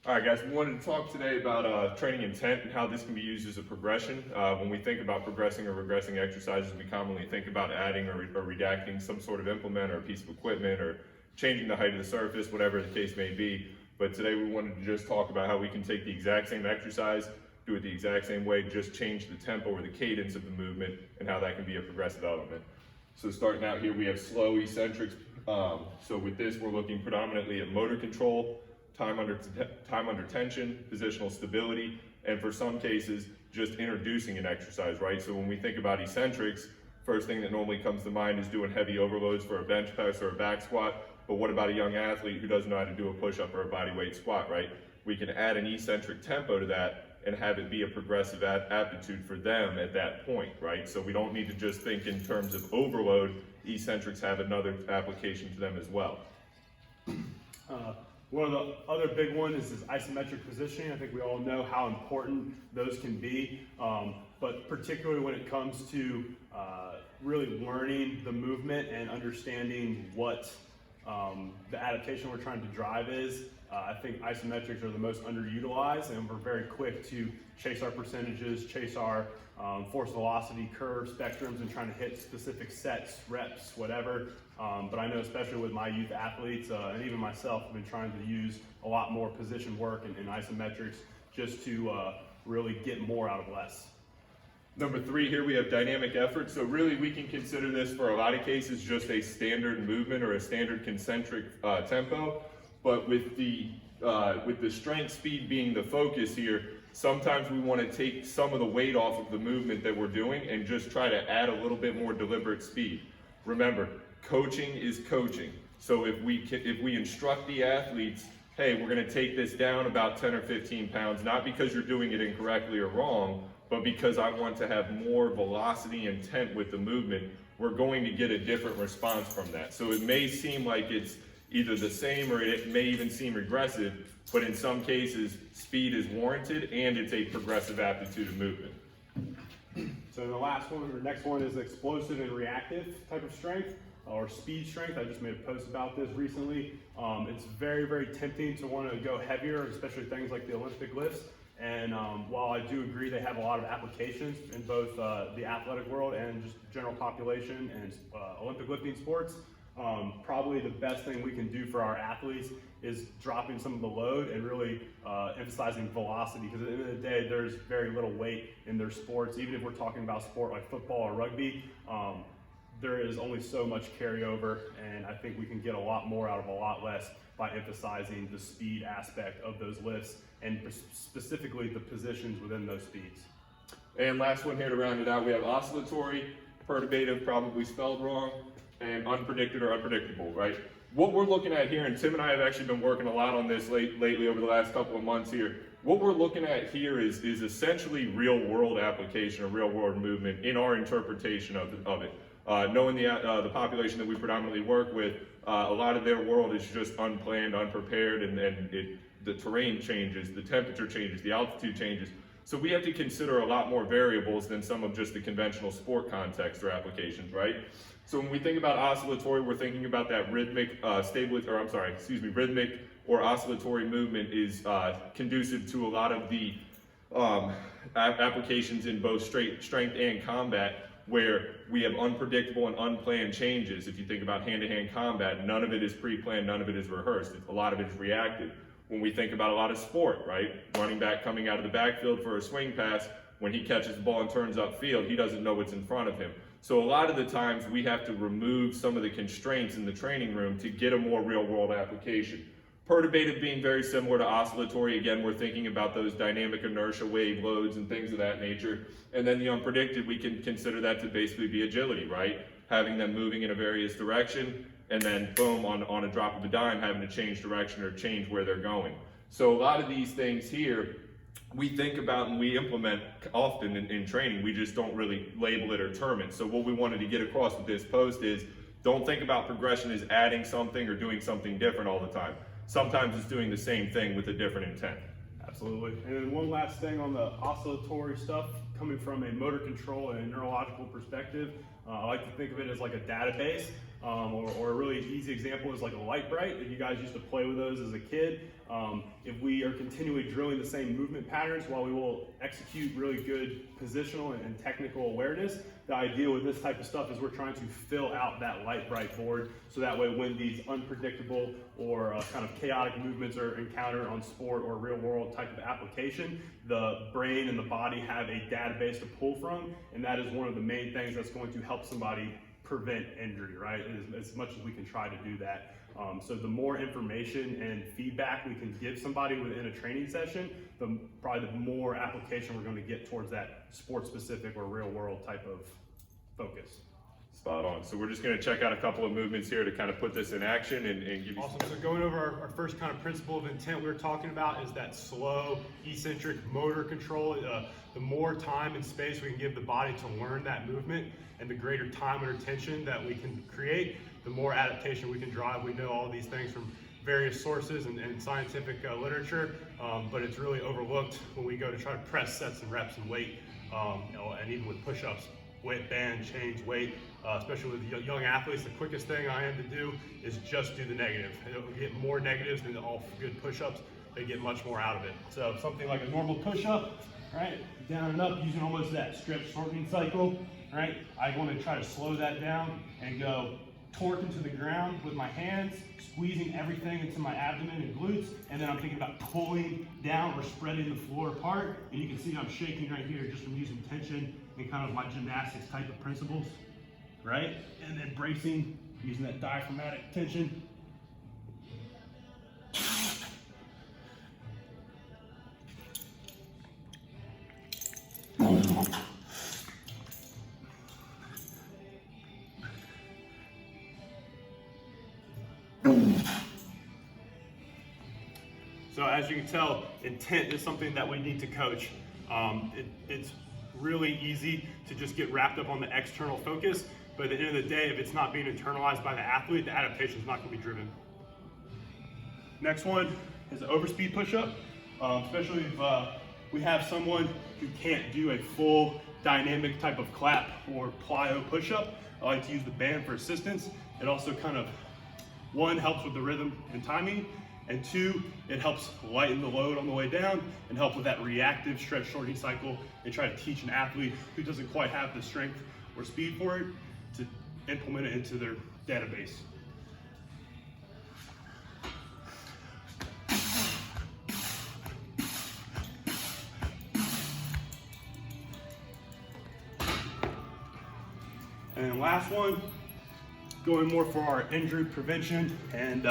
All right, guys, we wanted to talk today about training intent and how this can be used as a progression. When we think about progressing or regressing exercises, we commonly think about adding or redacting some sort of implement or a piece of equipment or changing the height of the surface, whatever the case may be. But today we wanted to just talk about how we can take the exact same exercise, do it the exact same way, just change the tempo or the cadence of the movement and how that can be a progressive element. So starting out here, we have slow eccentrics. So with this, we're looking predominantly at motor control, time under tension, positional stability, and for some cases, just introducing an exercise, right? So when we think about eccentrics, first thing that normally comes to mind is doing heavy overloads for a bench press or a back squat. But what about a young athlete who doesn't know how to do a push-up or a body weight squat, right? We can add an eccentric tempo to that and have it be a progressive aptitude for them at that point, right? So we don't need to just think in terms of overload. Eccentrics have another application to them as well. One of the other big ones is isometric positioning. I think we all know how important those can be, but particularly when it comes to really learning the movement and understanding what the adaptation we're trying to drive is. I think isometrics are the most underutilized, and we're very quick to chase our percentages, chase our force velocity curve spectrums and trying to hit specific sets, reps, whatever. But I know especially with my youth athletes and even myself, I've been trying to use a lot more position work in isometrics just to really get more out of less. Number 3 here, we have dynamic effort. So really we can consider this for a lot of cases just a standard movement or a standard concentric tempo. But with the strength speed being the focus here, sometimes we want to take some of the weight off of the movement that we're doing and just try to add a little bit more deliberate speed. Remember, coaching is coaching. So if we instruct the athletes, hey, we're going to take this down about 10 or 15 pounds, not because you're doing it incorrectly or wrong, but because I want to have more velocity intent with the movement, we're going to get a different response from that. So it may seem like it's either the same or it may even seem regressive, but in some cases, speed is warranted and it's a progressive aptitude of movement. So the last one, or next one, is explosive and reactive type of strength, or speed strength. I just made a post about this recently. It's very, very tempting to want to go heavier, especially things like the Olympic lifts. And while I do agree they have a lot of applications in both the athletic world and just general population and Olympic lifting sports, probably the best thing we can do for our athletes is dropping some of the load and really emphasizing velocity, because at the end of the day, there's very little weight in their sports. Even if we're talking about sport like football or rugby, there is only so much carryover, and I think we can get a lot more out of a lot less by emphasizing the speed aspect of those lifts and specifically the positions within those speeds. And last one here to round it out, we have oscillatory, perturbative, probably spelled wrong, and unpredicted or unpredictable, right? What we're looking at here, and Tim and I have actually been working a lot on this lately over the last couple of months here. What we're looking at here is essentially real world application or real world movement in our interpretation of it. Knowing the population that we predominantly work with, a lot of their world is just unplanned, unprepared, and the terrain changes, the temperature changes, the altitude changes. So we have to consider a lot more variables than some of just the conventional sport context or applications, right? So when we think about oscillatory, we're thinking about that rhythmic rhythmic or oscillatory movement is conducive to a lot of the applications in both strength and combat, where we have unpredictable and unplanned changes. If you think about hand-to-hand combat, none of it is pre-planned, none of it is rehearsed. A lot of it is reactive. When we think about a lot of sport, right? Running back coming out of the backfield for a swing pass, when he catches the ball and turns upfield, he doesn't know what's in front of him. So a lot of the times we have to remove some of the constraints in the training room to get a more real-world application. Perturbative being very similar to oscillatory. Again, we're thinking about those dynamic inertia wave loads and things of that nature. And then the unpredicted, we can consider that to basically be agility, right? Having them moving in a various direction, and then boom, on a drop of a dime, having to change direction or change where they're going. So a lot of these things here, we think about and we implement often in training. We just don't really label it or term it. So what we wanted to get across with this post is, don't think about progression as adding something or doing something different all the time. Sometimes it's doing the same thing with a different intent. Absolutely. And then one last thing on the oscillatory stuff, coming from a motor control and a neurological perspective, I like to think of it as like a database, or a really easy example is like a light bright. If you guys used to play with those as a kid, If we are continually drilling the same movement patterns, while we will execute really good positional and technical awareness, the idea with this type of stuff is we're trying to fill out that light bright board, so that way when these unpredictable or kind of chaotic movements are encountered on sport or real world type of application, the brain and the body have a database to pull from, and that is one of the main things that's going to help somebody prevent injury, right? As much as we can try to do that. So the more information and feedback we can give somebody within a training session, probably the more application we're going to get towards that sport specific or real world type of focus. Spot on. So we're just going to check out a couple of movements here to kind of put this in action and give you Awesome. So going over our first kind of principle of intent we were talking about is that slow, eccentric motor control. The more time and space we can give the body to learn that movement, and the greater time under tension that we can create, the more adaptation we can drive. We know all these things from various sources and scientific literature, but it's really overlooked when we go to try to press sets and reps and weight, and even with push-ups, weight band, change weight, especially with young athletes. The quickest thing I am to do is just do the negative. It'll get more negatives than all good push-ups. They get much more out of it. So something like a normal push-up, right, down and up, using almost that stretch shortening cycle, right? I want to try to slow that down and go torque into the ground with my hands, squeezing everything into my abdomen and glutes, and then I'm thinking about pulling down or spreading the floor apart. And you can see I'm shaking right here just from using tension and kind of my gymnastics type of principles, right? And then bracing, using that diaphragmatic tension. So as you can tell, intent is something that we need to coach. It's really easy to just get wrapped up on the external focus, but at the end of the day, if it's not being internalized by the athlete, the adaptation is not going to be driven. Next one is an overspeed push-up, especially if we have someone who can't do a full dynamic type of clap or plyo push-up. I like to use the band for assistance. It also kind of, one, helps with the rhythm and timing, and two, it helps lighten the load on the way down and help with that reactive stretch shortening cycle, and try to teach an athlete who doesn't quite have the strength or speed for it to implement it into their database. And then last one, going more for our injury prevention and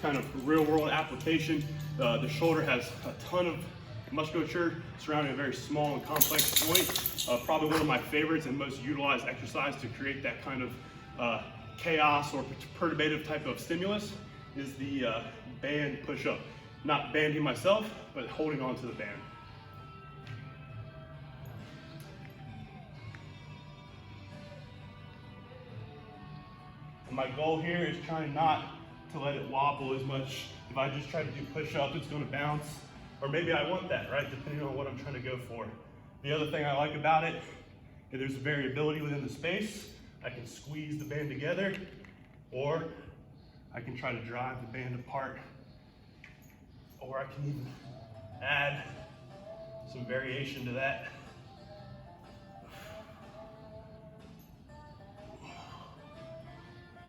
kind of real world application. The shoulder has a ton of musculature surrounding a very small and complex joint. Probably one of my favorites and most utilized exercise to create that kind of chaos or perturbative type of stimulus is the band push-up. Not banding myself, but holding on to the band. And my goal here is trying not to let it wobble as much. If I just try to do push-ups, it's going to bounce. Or maybe I want that, right? Depending on what I'm trying to go for. The other thing I like about it is there's variability within the space. I can squeeze the band together, or I can try to drive the band apart, or I can even add some variation to that.